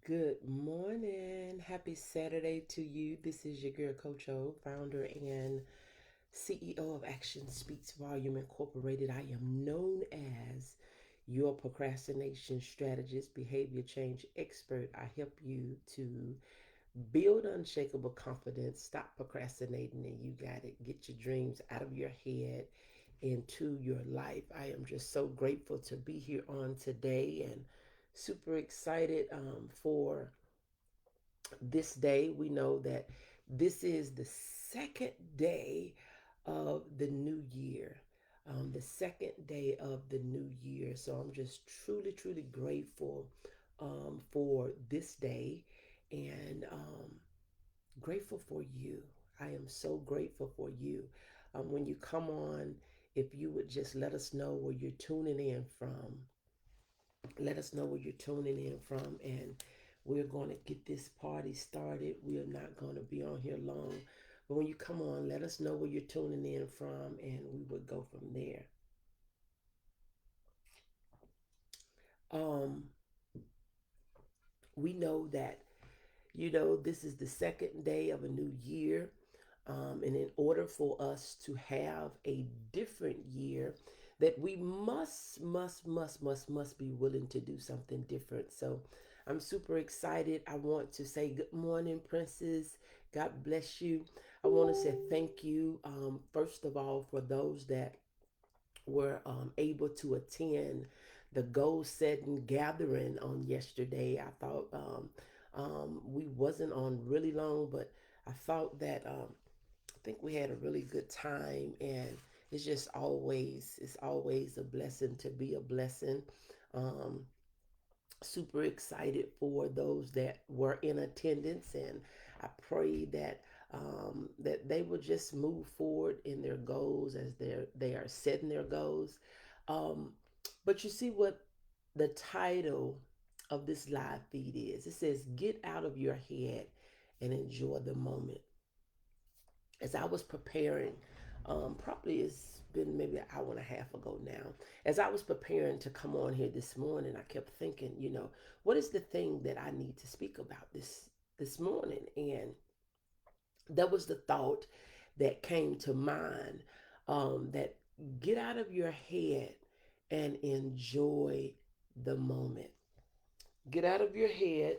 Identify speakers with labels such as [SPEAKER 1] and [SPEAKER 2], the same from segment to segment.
[SPEAKER 1] Good morning. Happy Saturday to you. This is your girl, Coach O, founder and CEO of Action Speaks Volume Incorporated. I am known as your procrastination strategist, behavior change expert. I help you to build unshakable confidence, stop procrastinating, and you got it. Get your dreams out of your head into your life. I am just so grateful to be here on today and super excited for this day. We know that this is the second day of the new year. The second day of the new year. So I'm just truly, truly grateful for this day and grateful for you. I am so grateful for you. When you come on, if you would just let us know where you're tuning in from, let us know where you're tuning in from, and we're going to get this party started. We're not going to be on here long, but when you come on, let us know where you're tuning in from, and we would go from there. Um, we know that this is the second day of a new year. And in order for us to have a different year, that we must be willing to do something different. So I'm super excited. I want to say good morning, Princess. God bless you. I want to say thank you, first of all, for those that were able to attend the goal setting gathering on yesterday. I thought we wasn't on really long, but I thought that I think we had a really good time, and it's always a blessing to be a blessing. Um, Super excited for those that were in attendance, and I pray that that they will just move forward in their goals as they are setting their goals. Um, but you see what the title of this live feed is? It says, "Get out of your head and enjoy the moment." As I was preparing, probably it's been maybe an hour and a half ago now, as I was preparing to come on here this morning, I kept thinking, what is the thing that I need to speak about this morning? And that was the thought that came to mind, that get out of your head and enjoy the moment. Get out of your head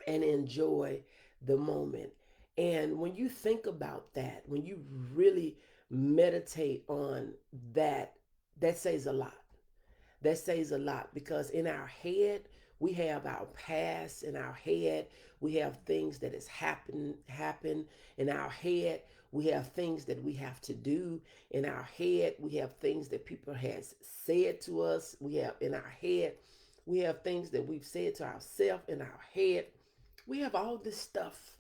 [SPEAKER 1] and enjoy the moment. And when you think about that, when you really meditate on that, that says a lot. That says a lot because in our head, we have our past. In our head, we have things that has happened. In our head, we have things that we have to do. In our head, we have things that people has said to us. We have in our head, we have things that we've said to ourselves. In our head, we have all this stuff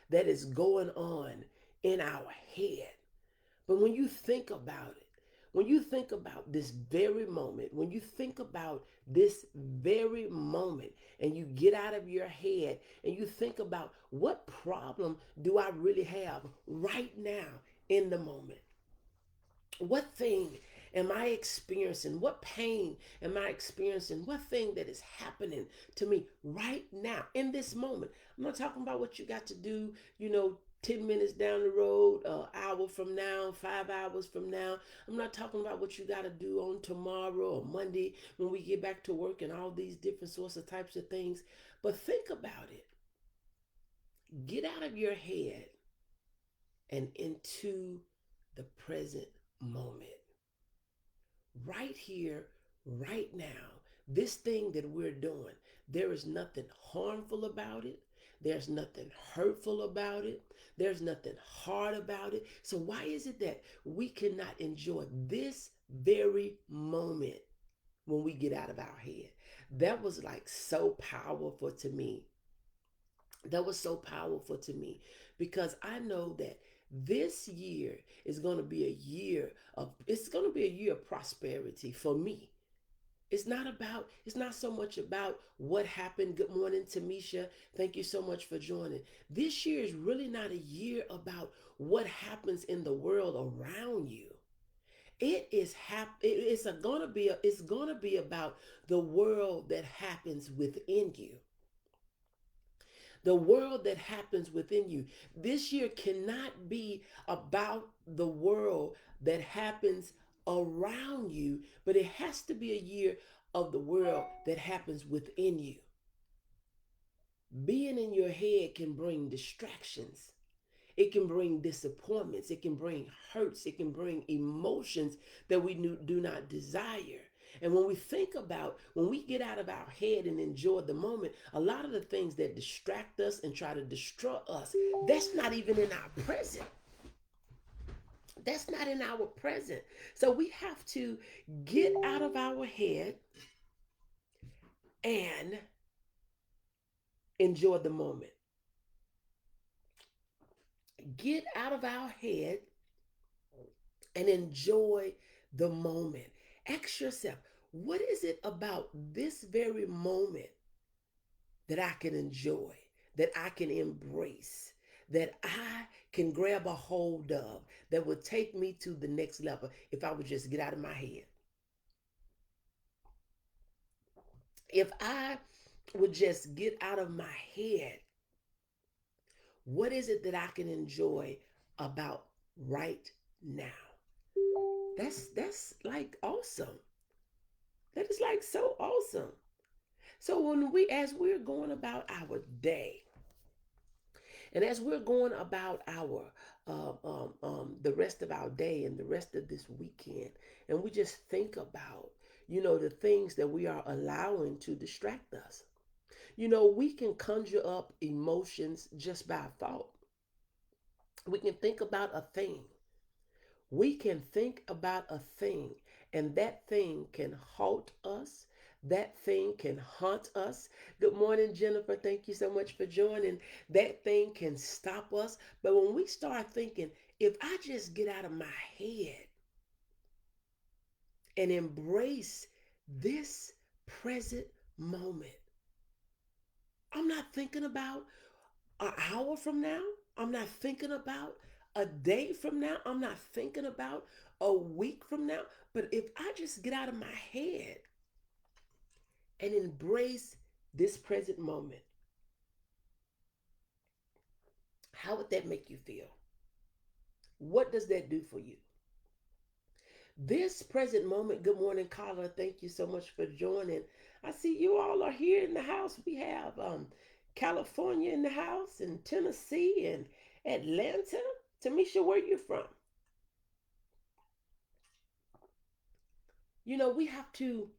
[SPEAKER 1] that is going on in our head. But when you think about it, when you think about this very moment, when you think about this very moment, and you get out of your head and you think about what problem do I really have right now in the moment? What thing am I experiencing? What pain am I experiencing? What thing that is happening to me right now in this moment? I'm not talking about what you got to do, 10 minutes down the road, an hour from now, 5 hours from now. I'm not talking about what you got to do on tomorrow or Monday when we get back to work and all these different sorts of types of things. But think about it. Get out of your head and into the present moment. Right here, right now, this thing that we're doing, there is nothing harmful about it. There's nothing hurtful about it. There's nothing hard about it. So, why is it that we cannot enjoy this very moment when we get out of our head? That was like so powerful to me. That was so powerful to me because I know that this year is going to be a year of prosperity for me. It's not so much about what happened. Good morning, Tamisha. Thank you so much for joining. This year is really not a year about what happens in the world around you. It's gonna be about the world that happens within you. The world that happens within you. This year cannot be about the world that happens around you, but it has to be a year of the world that happens within you. Being in your head can bring distractions. It can bring disappointments. It can bring hurts. It can bring emotions that we do not desire. And when we get out of our head and enjoy the moment, a lot of the things that distract us and try to destroy us, that's not even in our present. That's not in our present. So we have to get out of our head and enjoy the moment. Get out of our head and enjoy the moment. Ask yourself, what is it about this very moment that I can enjoy, that I can embrace, that I can grab a hold of, that would take me to the next level if I would just get out of my head? If I would just get out of my head, what is it that I can enjoy about right now? That's like awesome. That is like so awesome. So as we're going about our day, and as we're going about our the rest of our day and the rest of this weekend, and we just think about, the things that we are allowing to distract us. We can conjure up emotions just by thought. We can think about a thing. We can think about a thing, and that thing can halt us. That thing can haunt us. Good morning, Jennifer. Thank you so much for joining. That thing can stop us. But when we start thinking, if I just get out of my head and embrace this present moment, I'm not thinking about an hour from now. I'm not thinking about a day from now. I'm not thinking about a week from now. But if I just get out of my head and embrace this present moment, how would that make you feel? What does that do for you? This present moment, good morning, Carla. Thank you so much for joining. I see you all are here in the house. We have California in the house, and Tennessee, and Atlanta. Tamisha, where you from? We have to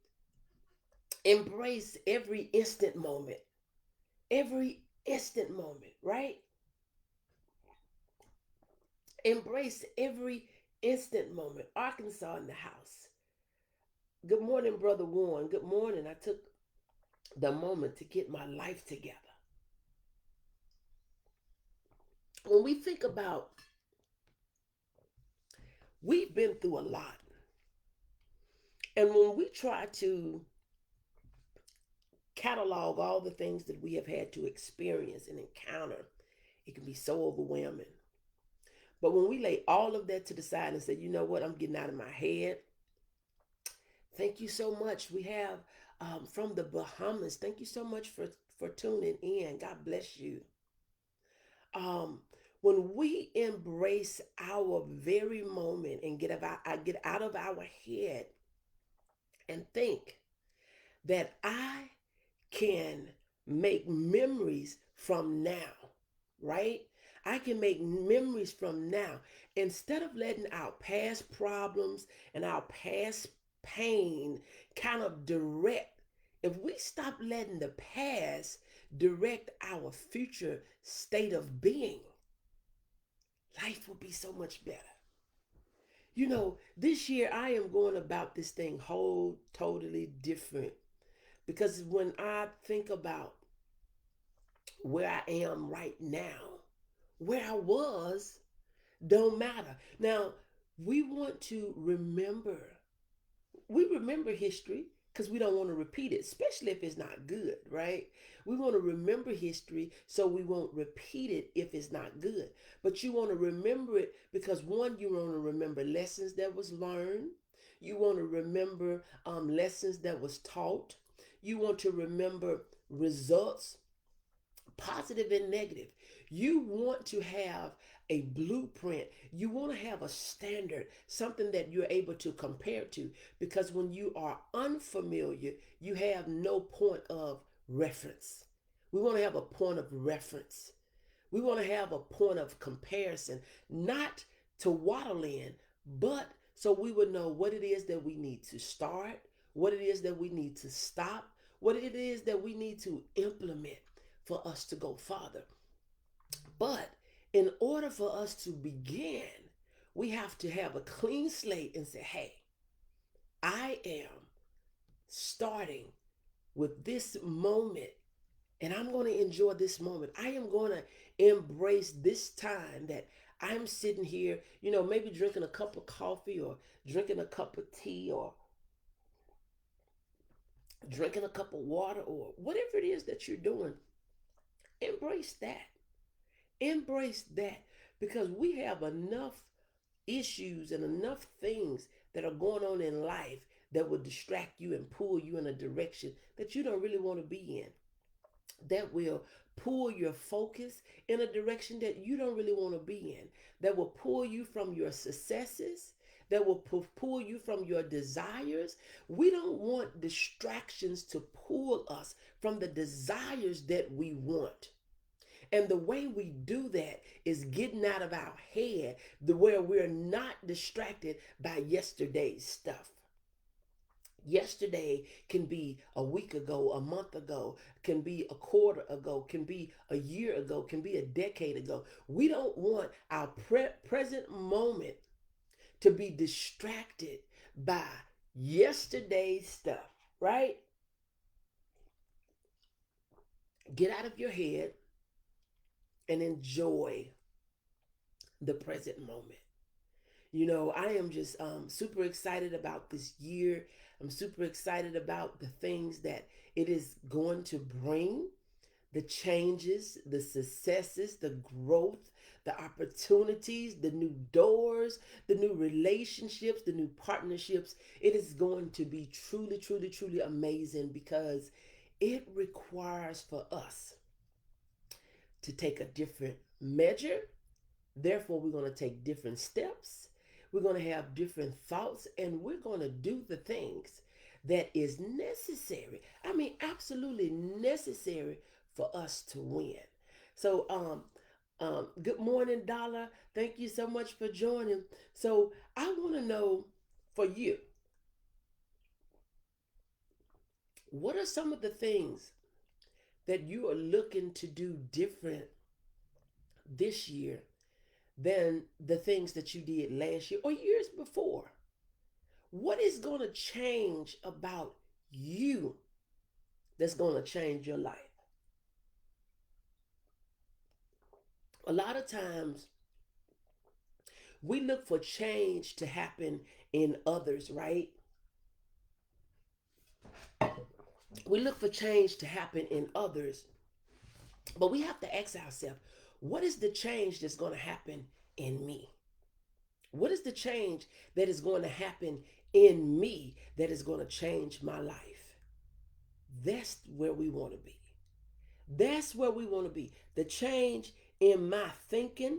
[SPEAKER 1] embrace every instant moment. Every instant moment, right? Embrace every instant moment. Arkansas in the house. Good morning, Brother Warren. Good morning. I took the moment to get my life together. When we think about, we've been through a lot. And when we try to catalog all the things that we have had to experience and encounter, it can be so overwhelming. But when we lay all of that to the side and say, you know what, I'm getting out of my head. Thank you so much. We have from the Bahamas. Thank you so much for tuning in. God bless you. Um, when we embrace our very moment and get out of our head and think that I can make memories from now, right? I can make memories from now instead of letting our past problems and our past pain kind of direct. If we stop letting the past direct our future state of being, life will be so much better. This year I am going about this thing whole totally different, because when I think about where I am right now, where I was don't matter. Now, we want to remember, we remember history because we don't want to repeat it, especially if it's not good, right? We want to remember history so we won't repeat it if it's not good. But you want to remember it because one, you want to remember lessons that was learned. You want to remember lessons that was taught. You want to remember results, positive and negative. You want to have a blueprint. You want to have a standard, something that you're able to compare to. Because when you are unfamiliar, you have no point of reference. We want to have a point of reference. We want to have a point of comparison, not to waddle in, but so we would know what it is that we need to start, what it is that we need to stop, what it is that we need to implement for us to go farther. But in order for us to begin, we have to have a clean slate and say, hey, I am starting with this moment and I'm going to enjoy this moment. I am going to embrace this time that I'm sitting here, maybe drinking a cup of coffee or drinking a cup of tea or drinking a cup of water or whatever it is that you're doing. Embrace that. Embrace that because we have enough issues and enough things that are going on in life that will distract you and pull you in a direction that you don't really want to be in. That will pull your focus in a direction that you don't really want to be in. That will pull you from your successes. That will pull you from your desires. We don't want distractions to pull us from the desires that we want. And the way we do that is getting out of our head where we're not distracted by yesterday's stuff. Yesterday can be a week ago, a month ago, can be a quarter ago, can be a year ago, can be a decade ago. We don't want our present moment to be distracted by yesterday's stuff, right? Get out of your head and enjoy the present moment. I am just super excited about this year. I'm super excited about the things that it is going to bring, the changes, the successes, the growth, the opportunities, the new doors, the new relationships, the new partnerships. It is going to be truly, truly, truly amazing because it requires for us to take a different measure. Therefore, we're going to take different steps. We're going to have different thoughts and we're going to do the things that is necessary. I mean, absolutely necessary for us to win. So, good morning, Dollar. Thank you so much for joining. So, I want to know for you, what are some of the things that you are looking to do different this year than the things that you did last year or years before? What is going to change about you that's going to change your life? A lot of times we look for change to happen in others, right? We look for change to happen in others, but we have to ask ourselves, what is the change that's going to happen in me? What is the change that is going to happen in me that is going to change my life? That's where we want to be. That's where we want to be. The change in my thinking,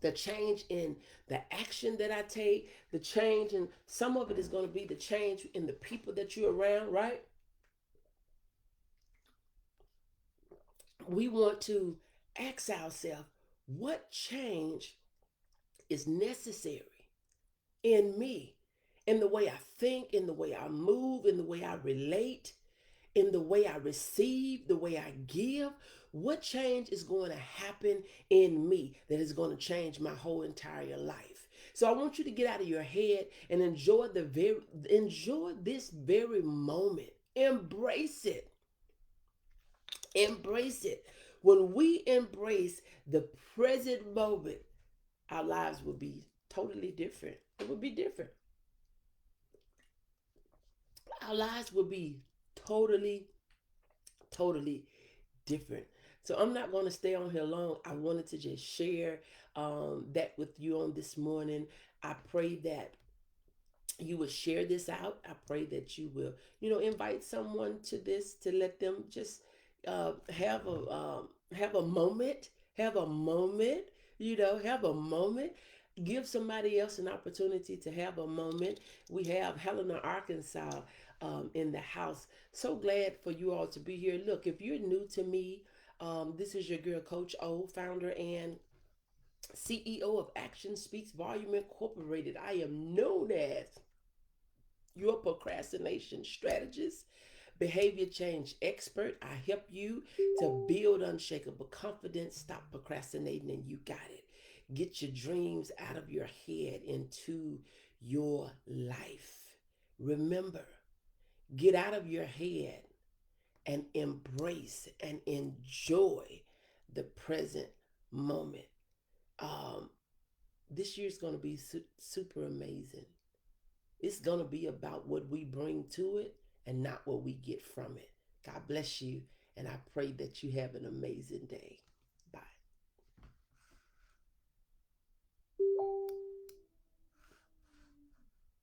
[SPEAKER 1] the change in the action that I take, the change in some of it is going to be the change in the people that you're around, right? We want to ask ourselves what change is necessary in me, in the way I think, in the way I move, in the way I relate, in the way I receive, the way I give. What change is going to happen in me that is going to change my whole entire life? So I want you to get out of your head and enjoy this very moment. Embrace it. Embrace it. When we embrace the present moment, our lives will be totally different. It will be different. our lives will be totally, totally different. So I'm not going to stay on here long. I wanted to just share that with you on this morning. I pray that you will share this out. I pray that you will, invite someone to this to let them just have a moment, have a moment, have a moment. Give somebody else an opportunity to have a moment. We have Helena, Arkansas, in the house. So glad for you all to be here. Look, if you're new to me, this is your girl, Coach O, founder and CEO of Action Speaks Volume Incorporated. I am known as your procrastination strategist, behavior change expert. I help you to build unshakable confidence, stop procrastinating, and you got it. Get your dreams out of your head into your life. Remember, get out of your head and embrace and enjoy the present moment. Um, this year's going to be super amazing. It's going to be about what we bring to it and not what we get from it. God bless you, and I pray that you have an amazing day.